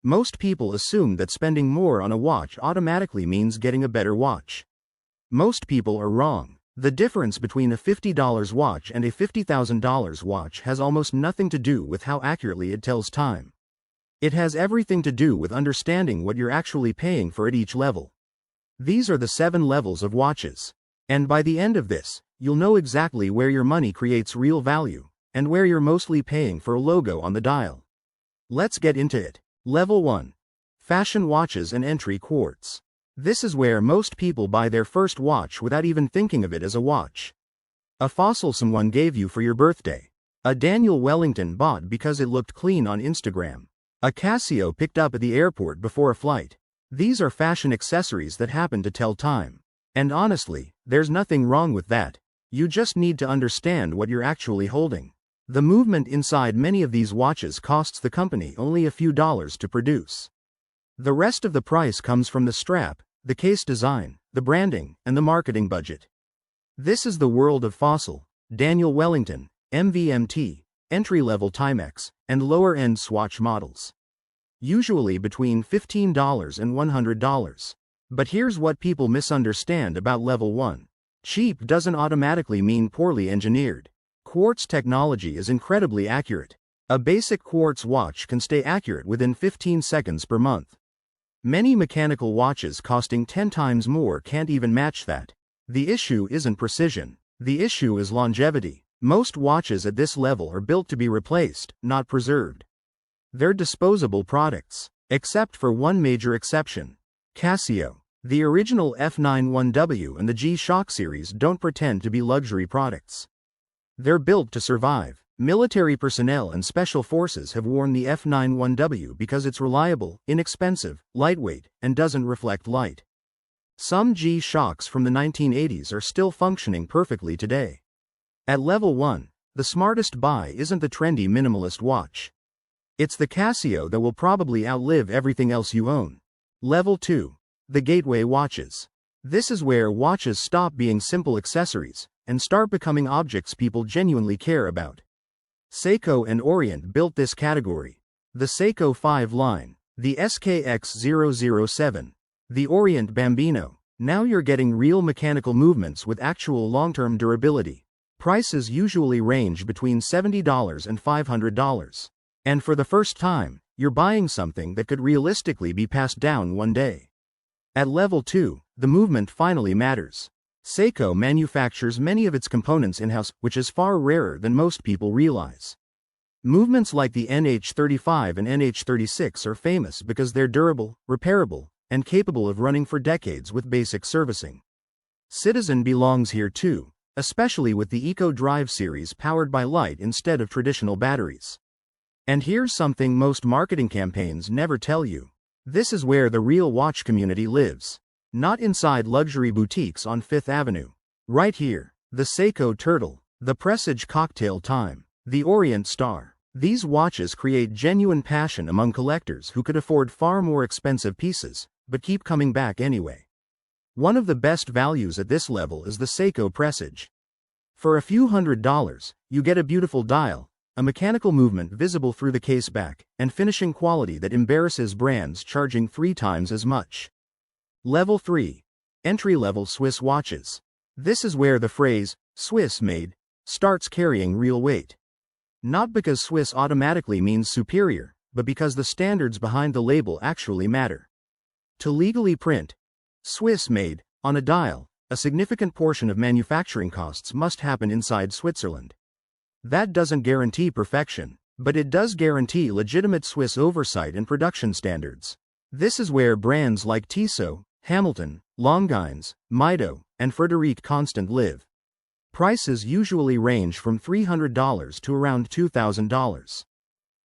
Most people assume that spending more on a watch automatically means getting a better watch. Most people are wrong. The difference between a $50 watch and a $50,000 watch has almost nothing to do with how accurately it tells time. It has everything to do with understanding what you're actually paying for at each level. These are the 7 levels of watches. And by the end of this, you'll know exactly where your money creates real value, and where you're mostly paying for a logo on the dial. Let's get into it. Level 1. Fashion watches and entry quartz. This is where most people buy their first watch without even thinking of it as a watch. A fossil someone gave you for your birthday. A Daniel Wellington bought because it looked clean on Instagram. A Casio picked up at the airport before a flight. These are fashion accessories that happen to tell time. And honestly, there's nothing wrong with that. You just need to understand what you're actually holding. The movement inside many of these watches costs the company only a few dollars to produce. The rest of the price comes from the strap, the case design, the branding, and the marketing budget. This is the world of fossil, Daniel Wellington, MVMT, entry-level Timex, and lower-end Swatch models. Usually between $15 and $100. But here's what people misunderstand about level 1. Cheap doesn't automatically mean poorly engineered. Quartz technology is incredibly accurate. A basic quartz watch can stay accurate within 15 seconds per month. Many mechanical watches costing 10 times more can't even match that. The issue isn't precision. The issue is longevity. Most watches at this level are built to be replaced, not preserved. They're disposable products, except for one major exception. Casio. The original F91W and the G-Shock series don't pretend to be luxury products. They're built to survive. Military personnel and special forces have worn the F91W because it's reliable, inexpensive, lightweight, and doesn't reflect light. Some G-Shocks from the 1980s are still functioning perfectly today. At level 1, the smartest buy isn't the trendy minimalist watch. It's the Casio that will probably outlive everything else you own. Level 2. The gateway watches. This is where watches stop being simple accessories and start becoming objects people genuinely care about. Seiko and Orient built this category. The Seiko 5 line, the SKX007, the Orient Bambino. Now you're getting real mechanical movements with actual long-term durability. Prices usually range between $70 and $500. And for the first time, you're buying something that could realistically be passed down one day. At level 2, the movement finally matters. Seiko manufactures many of its components in-house, which is far rarer than most people realize. Movements like the NH35 and NH36 are famous because they're durable, repairable, and capable of running for decades with basic servicing. Citizen belongs here too, especially with the Eco Drive series powered by light instead of traditional batteries. And here's something most marketing campaigns never tell you. This is where the real watch community lives. Not inside luxury boutiques on Fifth Avenue. Right here, the Seiko Turtle, the Presage Cocktail Time, the Orient Star. These watches create genuine passion among collectors who could afford far more expensive pieces, but keep coming back anyway. One of the best values at this level is the Seiko Presage. For a few $100s, you get a beautiful dial, a mechanical movement visible through the case back, and finishing quality that embarrasses brands charging 3 times as much. Level 3. Entry-level Swiss watches. This is where the phrase, Swiss made, starts carrying real weight. Not because Swiss automatically means superior, but because the standards behind the label actually matter. To legally print, Swiss made, on a dial, a significant portion of manufacturing costs must happen inside Switzerland. That doesn't guarantee perfection, but it does guarantee legitimate Swiss oversight and production standards. This is where brands like Tissot, Hamilton, Longines, Mido, and Frederique Constant live. Prices usually range from $300 to around $2,000.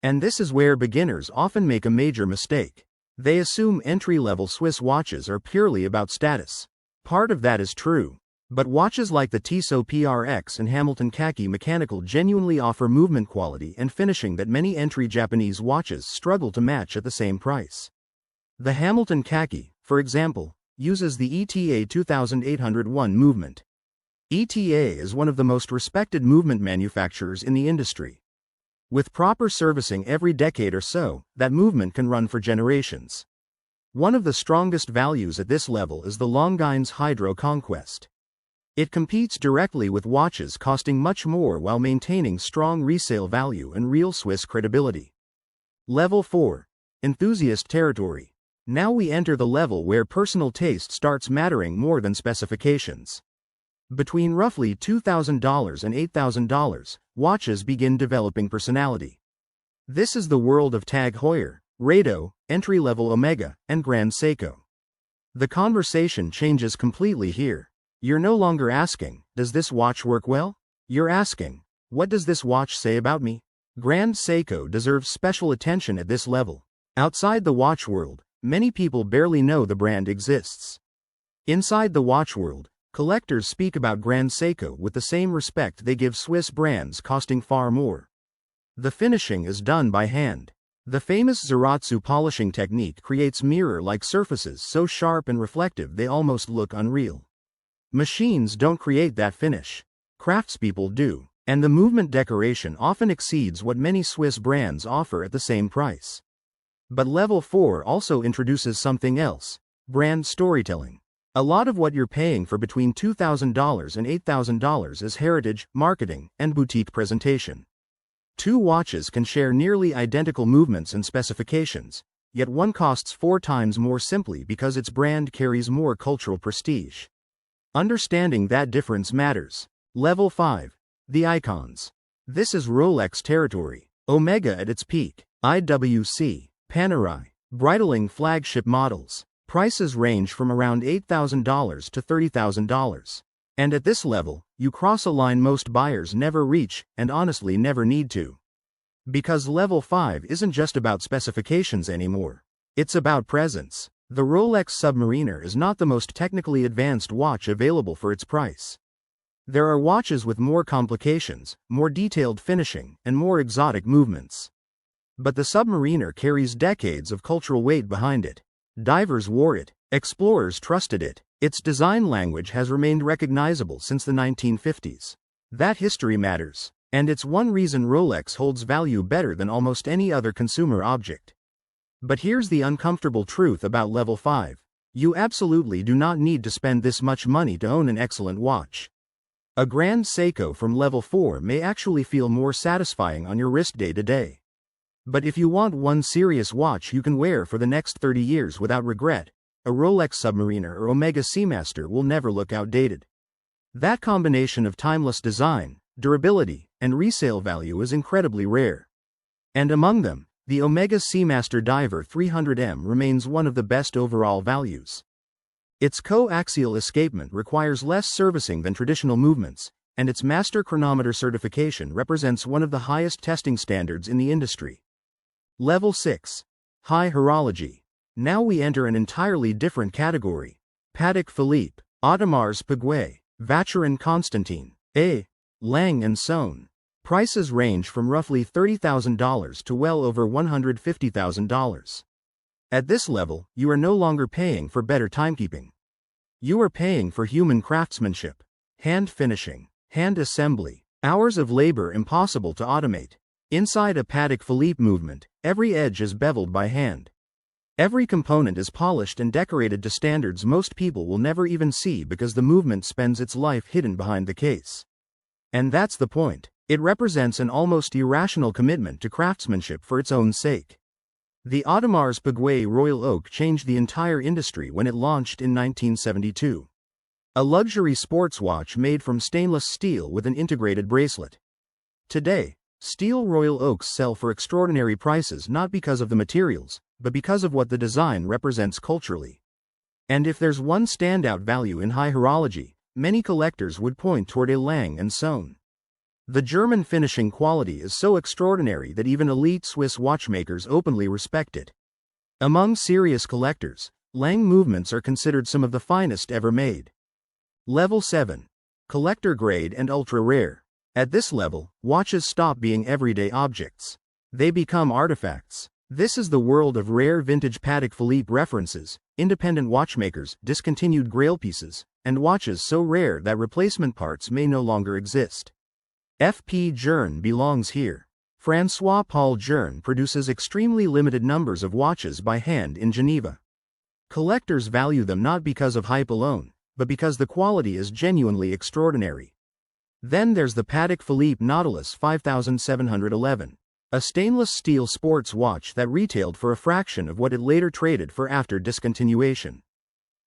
And this is where beginners often make a major mistake. They assume entry-level Swiss watches are purely about status. Part of that is true. But watches like the Tissot PRX and Hamilton Khaki Mechanical genuinely offer movement quality and finishing that many entry Japanese watches struggle to match at the same price. The Hamilton Khaki, for example, uses the ETA 2801 movement. ETA is one of the most respected movement manufacturers in the industry. With proper servicing every decade or so, that movement can run for generations. One of the strongest values at this level is the Longines Hydro Conquest. It competes directly with watches costing much more while maintaining strong resale value and real Swiss credibility. Level 4. Enthusiast Territory. Now we enter the level where personal taste starts mattering more than specifications. Between roughly $2,000 and $8,000, watches begin developing personality. This is the world of Tag Heuer, Rado, entry-level Omega, and Grand Seiko. The conversation changes completely here. You're no longer asking, does this watch work well? You're asking, what does this watch say about me? Grand Seiko deserves special attention at this level. Outside the watch world, many people barely know the brand exists. Inside the watch world, collectors speak about Grand Seiko with the same respect they give Swiss brands costing far more. The finishing is done by hand. The famous Zaratsu polishing technique creates mirror-like surfaces so sharp and reflective they almost look unreal. Machines don't create that finish. Craftspeople do, and the movement decoration often exceeds what many Swiss brands offer at the same price. But Level 4 also introduces something else: brand storytelling. A lot of what you're paying for between $2,000 and $8,000 is heritage, marketing, and boutique presentation. Two watches can share nearly identical movements and specifications, yet one costs 4 times more simply because its brand carries more cultural prestige. Understanding that difference matters. Level 5. The Icons. This is Rolex territory. Omega at its peak. IWC, Panerai, Breitling flagship models. Prices range from around $8,000 to $30,000. And at this level, you cross a line most buyers never reach, and honestly never need to. Because Level 5 isn't just about specifications anymore. It's about presence. The Rolex Submariner is not the most technically advanced watch available for its price. There are watches with more complications, more detailed finishing, and more exotic movements. But the Submariner carries decades of cultural weight behind it. Divers wore it, explorers trusted it, its design language has remained recognizable since the 1950s. That history matters, and it's one reason Rolex holds value better than almost any other consumer object. But here's the uncomfortable truth about Level 5. You absolutely do not need to spend this much money to own an excellent watch. A Grand Seiko from Level 4 may actually feel more satisfying on your wrist day to day. But if you want one serious watch you can wear for the next 30 years without regret, a Rolex Submariner or Omega Seamaster will never look outdated. That combination of timeless design, durability, and resale value is incredibly rare. And among them, the Omega Seamaster Diver 300M remains one of the best overall values. Its coaxial escapement requires less servicing than traditional movements, and its master chronometer certification represents one of the highest testing standards in the industry. Level 6. High Horology. Now we enter an entirely different category. Patek Philippe, Audemars Piguet, Vacheron Constantin, A. Lang & Son. Prices range from roughly $30,000 to well over $150,000. At this level, you are no longer paying for better timekeeping. You are paying for human craftsmanship, hand finishing, hand assembly, hours of labor impossible to automate. Inside a Patek Philippe movement, every edge is beveled by hand. Every component is polished and decorated to standards most people will never even see because the movement spends its life hidden behind the case. And that's the point. It represents an almost irrational commitment to craftsmanship for its own sake. The Audemars Piguet Royal Oak changed the entire industry when it launched in 1972. A luxury sports watch made from stainless steel with an integrated bracelet. Today, steel Royal Oaks sell for extraordinary prices not because of the materials, but because of what the design represents culturally. And if there's one standout value in high horology, many collectors would point toward a Lang & Son. The German finishing quality is so extraordinary that even elite Swiss watchmakers openly respect it. Among serious collectors, Lang movements are considered some of the finest ever made. Level 7. Collector grade and ultra rare. At this level, watches stop being everyday objects. They become artifacts. This is the world of rare vintage Patek Philippe references, independent watchmakers, discontinued grail pieces, and watches so rare that replacement parts may no longer exist. FP Journe belongs here. François-Paul Journe produces extremely limited numbers of watches by hand in Geneva. Collectors value them not because of hype alone, but because the quality is genuinely extraordinary. Then there's the Patek Philippe Nautilus 5711, a stainless steel sports watch that retailed for a fraction of what it later traded for after discontinuation.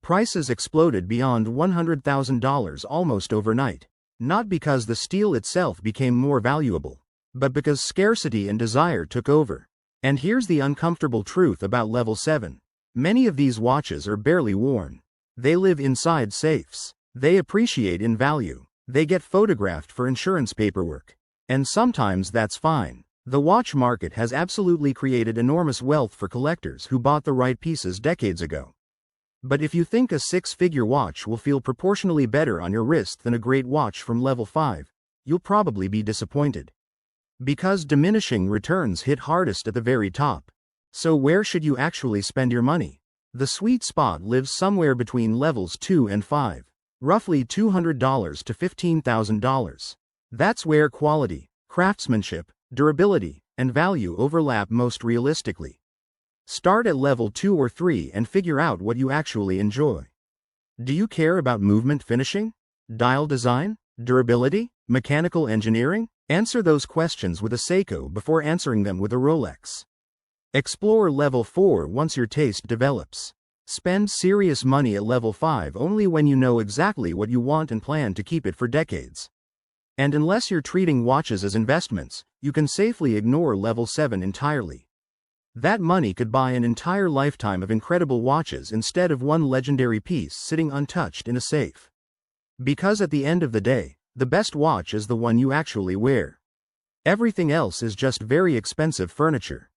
Prices exploded beyond $100,000 almost overnight, not because the steel itself became more valuable, but because scarcity and desire took over. And here's the uncomfortable truth about Level 7. Many of these watches are barely worn. They live inside safes. They appreciate in value. They get photographed for insurance paperwork. And sometimes that's fine. The watch market has absolutely created enormous wealth for collectors who bought the right pieces decades ago. But if you think a six-figure watch will feel proportionally better on your wrist than a great watch from Level 5, you'll probably be disappointed. Because diminishing returns hit hardest at the very top. So where should you actually spend your money? The sweet spot lives somewhere between levels 2 and 5, roughly $200 to $15,000. That's where quality, craftsmanship, durability, and value overlap most realistically. Start at level 2 or 3 and figure out what you actually enjoy. Do you care about movement finishing? Dial design? Durability? Mechanical engineering? Answer those questions with a Seiko before answering them with a Rolex. Explore level 4 once your taste develops. Spend serious money at level 5 only when you know exactly what you want and plan to keep it for decades. And unless you're treating watches as investments, you can safely ignore level 7 entirely. That money could buy an entire lifetime of incredible watches instead of one legendary piece sitting untouched in a safe. Because at the end of the day, the best watch is the one you actually wear. Everything else is just very expensive furniture.